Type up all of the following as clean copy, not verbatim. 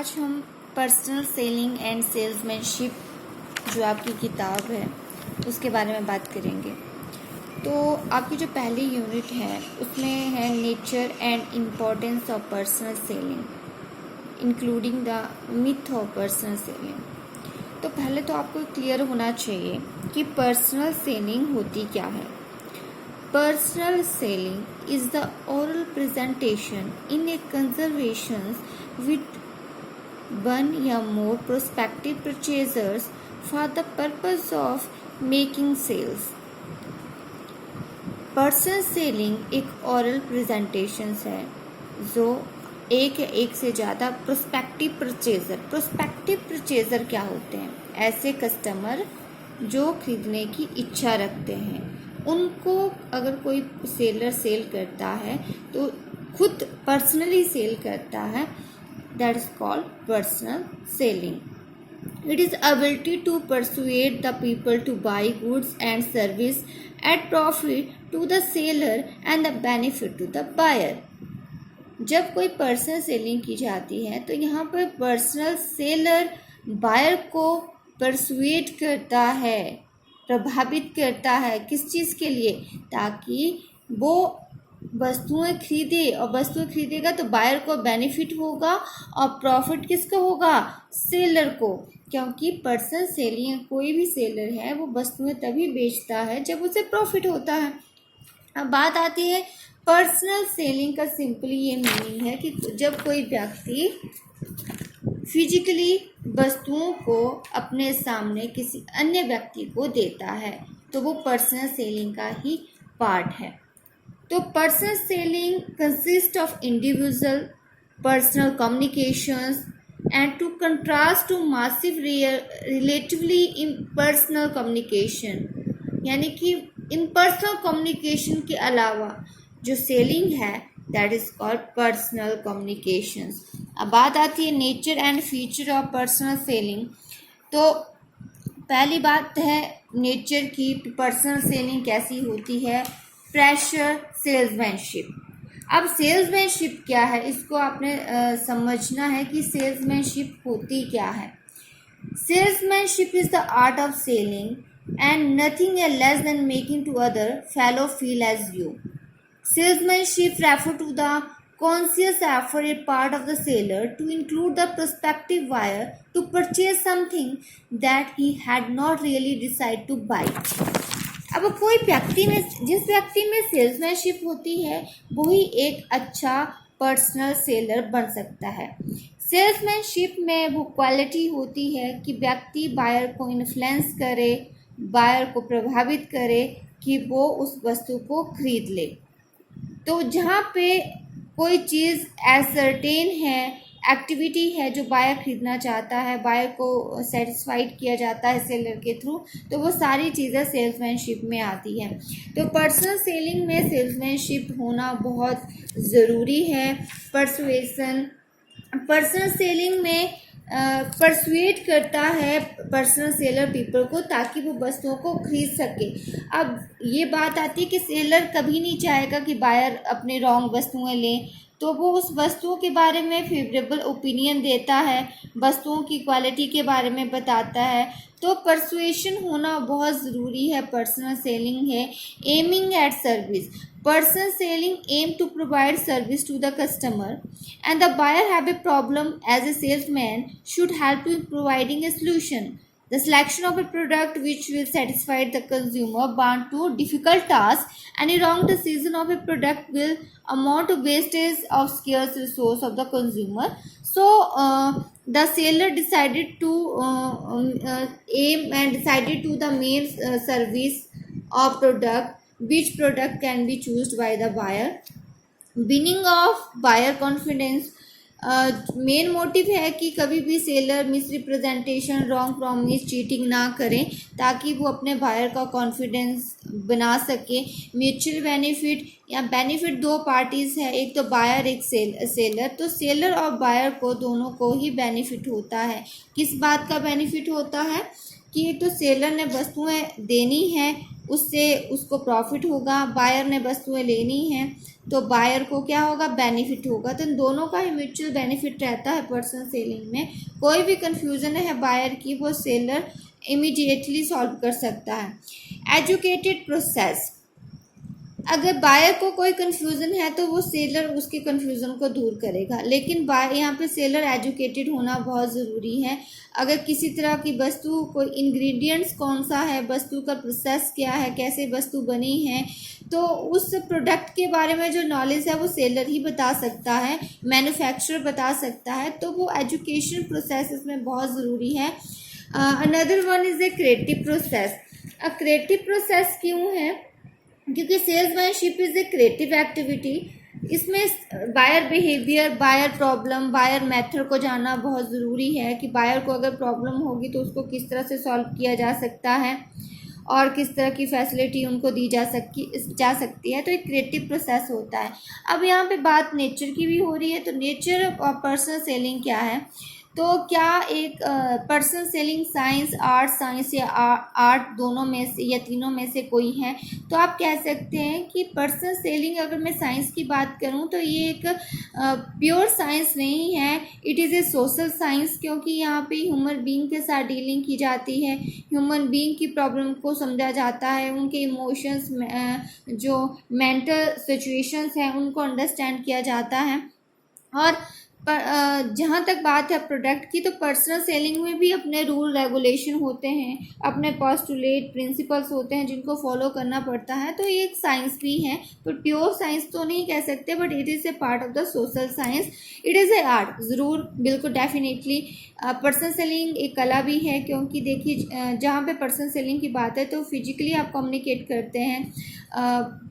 आज हम personal selling and salesmanship जो आपकी किताब है उसके बारे में बात करेंगे। तो आपकी जो पहली यूनिट है उसमें है nature and importance of personal selling including the myth of personal selling. तो पहले तो आपको क्लियर होना चाहिए कि पर्सनल सेलिंग होती क्या है। Personal selling is the oral presentation in a conversation with one or more prospective purchasers for the purpose of making sales. Personal selling एक oral presentation है जो एक या एक से ज़्यादा prospective purchaser क्या होते हैं? ऐसे कस्टमर जो खरीदने की इच्छा रखते हैं, उनको अगर कोई सेलर सेल करता है तो खुद पर्सनली सेल करता है, that is called personal selling. It is ability to persuade the people to buy goods and service at profit to the seller and the benefit to the buyer. जब कोई personal selling की जाती है तो यहाँ पर पर्सनल सेलर बायर को persuade करता है, प्रभावित करता है। किस चीज़ के लिए? ताकि वो वस्तुएं खरीदे, और वस्तुएं खरीदेगा तो बायर को बेनिफिट होगा और प्रॉफिट किसको होगा? सेलर को। क्योंकि पर्सनल सेलिंग कोई भी सेलर है वो वस्तुएं तभी बेचता है जब उसे प्रॉफिट होता है। अब बात आती है पर्सनल सेलिंग का सिंपली ये मीनिंग है कि जब कोई व्यक्ति फिजिकली वस्तुओं को अपने सामने किसी अन्य व्यक्ति को देता है तो वो पर्सनल सेलिंग का ही पार्ट है। तो personal selling consist of individual personal communications and to contrast to massive relatively impersonal communication, यानी कि इम्पर्सनल कम्युनिकेशन के अलावा जो सेलिंग है that is called personal communications. अब बात आती है nature and feature of personal selling. तो पहली बात है नेचर की, पर्सनल सेलिंग कैसी होती है? Pressure salesmanship. अब सेल्समैनशिप क्या है, इसको आपने समझना है कि सेल्समैनशिप होती क्या है। Salesmanship is the art of selling and nothing less than making to other fellow feel as you. Salesmanship refers to the conscious effort a part of the seller to include the prospective buyer to purchase something that he had not really decided to buy. अब कोई व्यक्ति में, जिस व्यक्ति में salesmanship होती है वही एक अच्छा पर्सनल सेलर बन सकता है। सेल्समैनशिप में वो क्वालिटी होती है कि व्यक्ति बायर को इन्फ्लुएंस करे, बायर को प्रभावित करे कि वो उस वस्तु को खरीद ले। तो जहाँ पे कोई चीज़ एसर्टेन है, एक्टिविटी है जो बायर खरीदना चाहता है, बायर को सेटिस्फाइड किया जाता है सेलर के थ्रू, तो वो सारी चीज़ें सेल्समैनशिप में आती हैं। तो पर्सनल सेलिंग में सेल्समैनशिप होना बहुत ज़रूरी है। परसुएशन, पर्सनल सेलिंग में परसुएट करता है पर्सनल सेलर पीपल को ताकि वो वस्तुओं को खरीद सके। अब ये बात आती है कि सेलर कभी नहीं चाहेगा कि बायर अपने रॉन्ग वस्तुएं लें, तो वो उस वस्तुओं के बारे में फेवरेबल ओपिनियन देता है, वस्तुओं की क्वालिटी के बारे में बताता है। तो परसुएशन होना बहुत ज़रूरी है। पर्सनल सेलिंग है aiming at service. Personal selling aim to provide service to the customer and the buyer have a problem as a salesman should help in providing a solution. The selection of a product which will satisfy the consumer bound to difficult task. Any wrong decision of a product will amount to wastage of scarce resource of the consumer. So the seller decided to aim and decided to the main service of product, which product can be chosen by the buyer. Winning of buyer confidence, main motive है कि कभी भी seller miss representation, wrong promise, cheating ना करें ताकि वो अपने buyer का कॉन्फिडेंस बना सके। म्यूचुअल बेनिफिट, या बेनिफिट दो पार्टीज़ है, एक तो बायर एक सेलर। तो सेलर और बायर को दोनों को ही बेनिफिट होता है। किस बात का बेनिफिट होता है कि तो सेलर ने वस्तुएं देनी है उससे उसको प्रॉफिट होगा, बायर ने वस्तुएं लेनी हैं तो बायर को क्या होगा, बेनिफिट होगा। तो इन दोनों का ही म्यूचुअल बेनिफिट रहता है पर्सन सेलिंग में। कोई भी कंफ्यूजन है बायर की वो सेलर इमीडिएटली सॉल्व कर सकता है। एजुकेटेड प्रोसेस, अगर बायर को कोई कन्फ्यूज़न है तो वो सेलर उसके कन्फ्यूज़न को दूर करेगा, लेकिन यहाँ पे सेलर एजुकेटेड होना बहुत ज़रूरी है। अगर किसी तरह की वस्तु, कोई इंग्रेडिएंट्स कौन सा है, वस्तु का प्रोसेस क्या है, कैसे वस्तु बनी है, तो उस प्रोडक्ट के बारे में जो नॉलेज है वो सेलर ही बता सकता है, मैन्युफैक्चरर बता सकता है। तो वो एजुकेशन प्रोसेस इसमें बहुत ज़रूरी है। Another one is a creative process. Creative process क्यों है, क्योंकि salesmanship is a creative activity. इसमें buyer behaviour, buyer problem, buyer method को जानना बहुत ज़रूरी है कि बायर को अगर प्रॉब्लम होगी तो उसको किस तरह से सॉल्व किया जा सकता है और किस तरह की फैसिलिटी उनको दी जा सकती है। तो एक क्रिएटिव प्रोसेस होता है। अब यहाँ पे बात नेचर की भी हो रही है, तो नेचर और पर्सनल सेलिंग क्या है, तो क्या एक पर्सन सेलिंग साइंस या आर्ट दोनों में से या तीनों में से कोई है, तो आप कह सकते हैं कि पर्सन सेलिंग, अगर मैं साइंस की बात करूं तो ये एक प्योर साइंस नहीं है, it is a social science, क्योंकि यहाँ पे ह्यूमन बीइंग के साथ डीलिंग की जाती है, ह्यूमन बीइंग की प्रॉब्लम को समझा जाता है, उनके इमोशंस, जो मेंटल सिचुएशंस हैं उनको अंडरस्टैंड किया जाता है। और जहाँ तक बात है प्रोडक्ट की, तो पर्सनल सेलिंग में भी अपने रूल रेगुलेशन होते हैं, अपने पोस्टुलेट प्रिंसिपल्स होते हैं जिनको फॉलो करना पड़ता है। तो ये एक साइंस भी है, पर प्योर साइंस तो नहीं कह सकते, but it is a part of the social science, it is a art, ज़रूर, बिल्कुल, डेफिनेटली। पर्सनल सेलिंग एक कला भी है, क्योंकि देखिए जहाँ पे पर्सनल सेलिंग की बात है तो फिजिकली आप कम्युनिकेट करते हैं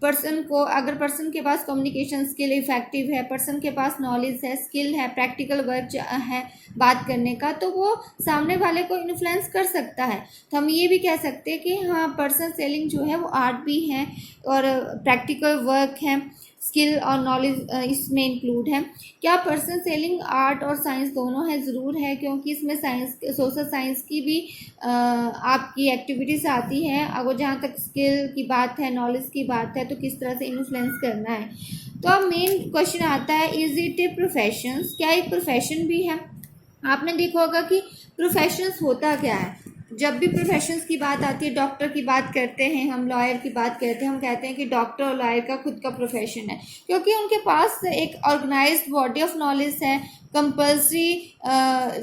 पर्सन को। अगर पर्सन के पास कम्युनिकेशन स्किल इफेक्टिव है, पर्सन के पास नॉलेज है, स्किल है, प्रैक्टिकल वर्क है बात करने का, तो वो सामने वाले को इन्फ्लुएंस कर सकता है। तो हम ये भी कह सकते हैं कि हाँ, पर्सनल सेलिंग जो है वो आर्ट भी है और प्रैक्टिकल वर्क है, स्किल और नॉलेज इसमें इंक्लूड है। क्या पर्सन सेलिंग आर्ट और साइंस दोनों है? ज़रूर है, क्योंकि इसमें साइंस, सोशल साइंस की भी आपकी एक्टिविटीज़ आती हैं। अगर जहाँ तक स्किल की बात है, नॉलेज की बात है, तो किस तरह से इन्फ्लुएंस करना है। तो अब मेन क्वेश्चन आता है, इज़ इट ए प्रोफेशन? क्या एक प्रोफेशन भी है? आपने देखा होगा कि प्रोफेशंस होता क्या है। जब भी प्रोफेशंस की बात आती है, डॉक्टर की बात करते हैं हम, लॉयर की बात करते हैं, हम कहते हैं कि डॉक्टर और लॉयर का खुद का प्रोफेशन है, क्योंकि उनके पास एक ऑर्गेनाइज्ड बॉडी ऑफ नॉलेज है, कंपल्सरी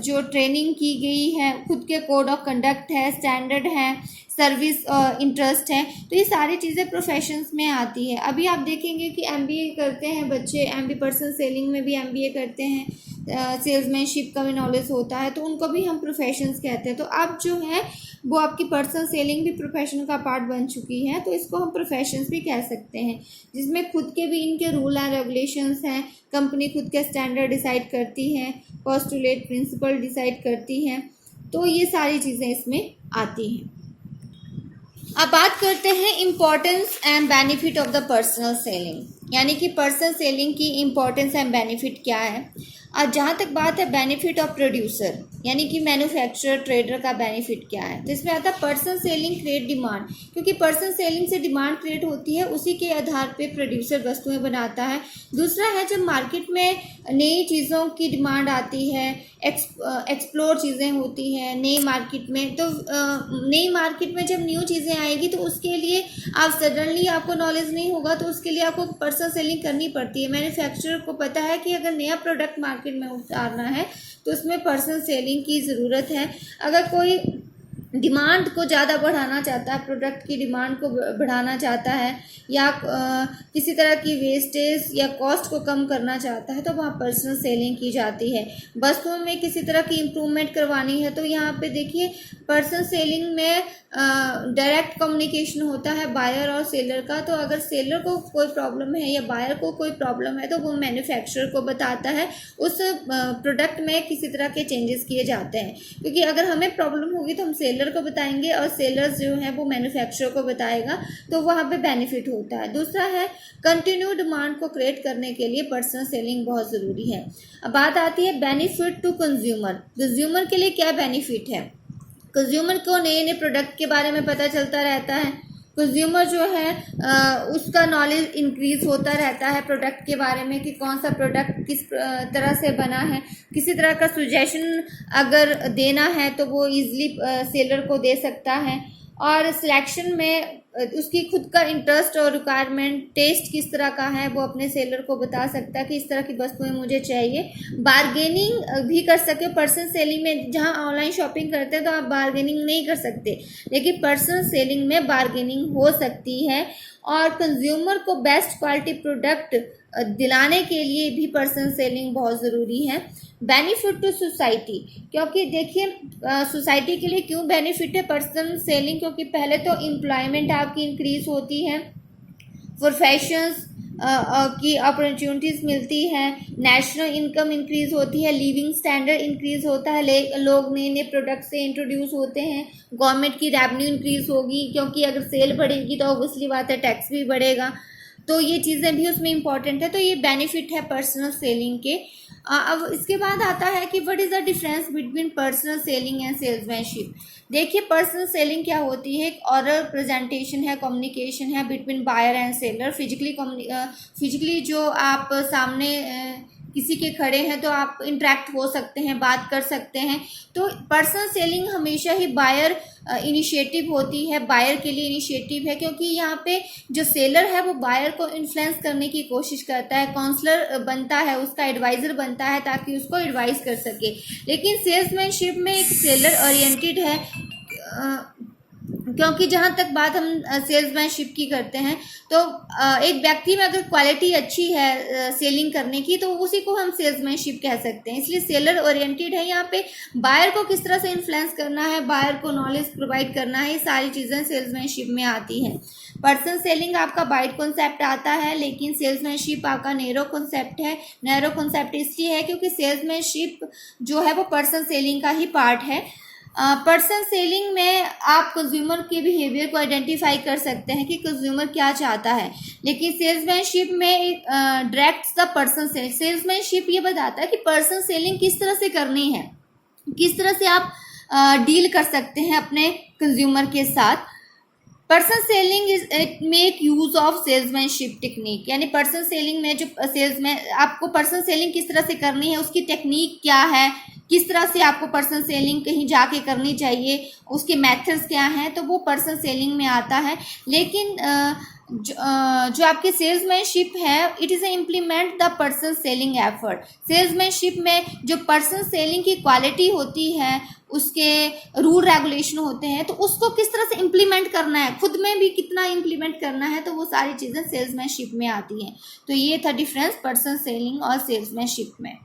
जो ट्रेनिंग की गई है, खुद के कोड ऑफ कंडक्ट है, स्टैंडर्ड है, सर्विस इंटरेस्ट है। तो ये सारी चीज़ें प्रोफेशंस में आती है। अभी आप देखेंगे कि एमबीए करते हैं बच्चे, एमबी पर्सन सेलिंग में भी एमबीए करते हैं, सेल्समैनशिप का भी नॉलेज होता है, तो उनको भी हम प्रोफेशंस कहते हैं। तो अब जो है वो आपकी पर्सन सेलिंग भी प्रोफेशन का पार्ट बन चुकी है, तो इसको हम प्रोफेशंस भी कह सकते हैं, जिसमें खुद के भी इनके रूल एंड रेगुलेशंस हैं, कंपनी खुद के स्टैंडर्ड डिसाइड करती है, पोस्टुलेट प्रिंसिपल डिसाइड करती हैं, तो ये सारी चीज़ें इसमें आती हैं। अब बात करते हैं importance and benefit of the personal selling, यानी कि पर्सनल सेलिंग की इम्पोर्टेंस एंड बेनिफिट क्या है। और जहाँ तक बात है बेनिफिट ऑफ प्रोड्यूसर, यानी कि मैन्युफैक्चरर, ट्रेडर का बेनिफिट क्या है, तो इसमें आता है पर्सनल सेलिंग क्रिएट डिमांड, क्योंकि पर्सनल सेलिंग से डिमांड क्रिएट होती है, उसी के आधार पे प्रोड्यूसर वस्तुएं बनाता है। दूसरा है जब मार्केट में नई चीज़ों की डिमांड आती है, एक्सप्लोर चीज़ें होती हैं नई मार्केट में, तो नई मार्केट में जब न्यू चीज़ें आएगी तो उसके लिए आप सडनली, आपको नॉलेज नहीं होगा तो उसके लिए आपको पर्सनल सेलिंग करनी पड़ती है। मैन्युफैक्चरर को पता है कि अगर नया प्रोडक्ट मार्केट में उतारना है तो उसमें पर्सनल सेलिंग की ज़रूरत है। अगर कोई डिमांड को ज़्यादा बढ़ाना चाहता है, प्रोडक्ट की डिमांड को बढ़ाना चाहता है, या किसी तरह की वेस्टेज या कॉस्ट को कम करना चाहता है, तो वहाँ पर्सनल सेलिंग की जाती है। वस्तुओं में किसी तरह की इम्प्रूवमेंट करवानी है तो यहाँ पे देखिए पर्सनल सेलिंग में डायरेक्ट कम्युनिकेशन होता है बायर और सेलर का। तो अगर सेलर को कोई प्रॉब्लम है या बायर को कोई प्रॉब्लम है तो वो मैन्युफैक्चरर को बताता है, उस प्रोडक्ट में किसी तरह के चेंजेस किए जाते हैं, क्योंकि अगर हमें प्रॉब्लम होगी तो हम सेलर को बताएंगे और सेलर जो है वो मैन्युफैक्चरर को बताएगा, तो वहाँ पे बेनिफिट होता है। दूसरा है कंटिन्यू डिमांड को क्रिएट करने के लिए पर्सनल सेलिंग बहुत ज़रूरी है। अब बात आती है बेनिफिट टू कंज्यूमर। कंज्यूमर के लिए क्या बेनिफिट है? कंज्यूमर को नए नए प्रोडक्ट के बारे में पता चलता रहता है, कंज्यूमर जो है उसका नॉलेज इंक्रीज होता रहता है प्रोडक्ट के बारे में कि कौन सा प्रोडक्ट किस तरह से बना है। किसी तरह का सुजेशन अगर देना है तो वो इजीली सेलर को दे सकता है। और सिलेक्शन में उसकी खुद का इंटरेस्ट और रिक्वायरमेंट, टेस्ट किस तरह का है वो अपने सेलर को बता सकता है कि इस तरह की वस्तुएं मुझे चाहिए। बार्गेनिंग भी कर सके। पर्सनल सेलिंग में जहां ऑनलाइन शॉपिंग करते हैं तो आप बार्गेनिंग नहीं कर सकते, लेकिन पर्सनल सेलिंग में बार्गेनिंग हो सकती है। और कंज्यूमर को बेस्ट क्वालिटी प्रोडक्ट दिलाने के लिए भी पर्सनल सेलिंग बहुत ज़रूरी है। बेनिफिट टू सोसाइटी, क्योंकि देखिए सोसाइटी के लिए क्यों बेनिफिट है पर्सनल सेलिंग, क्योंकि पहले तो एम्प्लॉयमेंट आपकी इंक्रीज होती है, प्रोफेशंस की अपॉर्चुनिटीज़ मिलती है, नेशनल इनकम इंक्रीज होती है, लिविंग स्टैंडर्ड इंक्रीज होता है, लोग नए नए प्रोडक्ट से इंट्रोड्यूस होते हैं, गवर्नमेंट की रेवेन्यू इंक्रीज होगी, क्योंकि अगर सेल बढ़ेगी तो ऑब्वियसली बात है टैक्स भी बढ़ेगा। तो ये चीज़ें भी उसमें इंपॉर्टेंट है। तो ये बेनिफिट है पर्सनल सेलिंग के। अब इसके बाद आता है कि what is the difference between personal selling and salesmanship. देखिए पर्सनल सेलिंग क्या होती है, एक ऑरल प्रेजेंटेशन है, कम्युनिकेशन है between buyer and seller. Physically जो आप सामने किसी के खड़े हैं तो आप इंटरेक्ट हो सकते हैं, बात कर सकते हैं। तो पर्सनल सेलिंग हमेशा ही बायर इनिशिएटिव होती है, बायर के लिए इनिशिएटिव है, क्योंकि यहाँ पे जो सेलर है वो बायर को इन्फ्लुएंस करने की कोशिश करता है, काउंसलर बनता है, उसका एडवाइज़र बनता है ताकि उसको एडवाइस कर सके। लेकिन सेल्समैनशिप में एक सेलर ओरिएंटेड है, क्योंकि जहाँ तक बात हम सेल्समैनशिप की करते हैं तो एक व्यक्ति में अगर क्वालिटी अच्छी है सेलिंग करने की तो उसी को हम सेल्समैनशिप कह सकते हैं। इसलिए सेलर ओरिएंटेड है। यहाँ पे बायर को किस तरह से इन्फ्लुएंस करना है, बायर को नॉलेज प्रोवाइड करना है, ये सारी चीज़ें सेल्समैनशिप में आती हैं। पर्सनल सेलिंग आपका वाइड कॉन्सेप्ट आता है, लेकिन सेल्समैनशिप आपका नैरो कॉन्सेप्ट है। नैरो कॉन्सेप्ट इसलिए है क्योंकि सेल्समैनशिप जो है वो पर्सनल सेलिंग का ही पार्ट है। पर्सनल सेलिंग में आप कंज्यूमर के बिहेवियर को आइडेंटिफाई कर सकते हैं कि कंज्यूमर क्या चाहता है, लेकिन सेल्समैनशिप में direct the person sell. Salesmanship ये बताता है कि पर्सनल सेलिंग किस तरह से करनी है, किस तरह से आप डील कर सकते हैं अपने कंज्यूमर के साथ। Personal selling is make use of salesmanship technique, यानी पर्सनल सेलिंग में जो सेल्समैन आपको पर्सनल सेलिंग किस तरह से करनी है, उसकी टेक्निक क्या है, किस तरह से आपको पर्सनल सेलिंग कहीं जाके करनी चाहिए, उसके मेथड्स क्या हैं, तो वो पर्सनल सेलिंग में आता है। लेकिन जो आपकी सेल्समैनशिप है, it is implement the personal selling effort. Salesmanship में जो पर्सनल सेलिंग की क्वालिटी होती है, उसके रूल रेगुलेशन होते हैं, तो उसको किस तरह से इम्प्लीमेंट करना है, खुद में भी कितना इम्प्लीमेंट करना है, तो वो सारी चीज़ें सेल्समैनशिप में आती हैं। तो ये था डिफरेंस पर्सनल सेलिंग और सेल्समैनशिप में।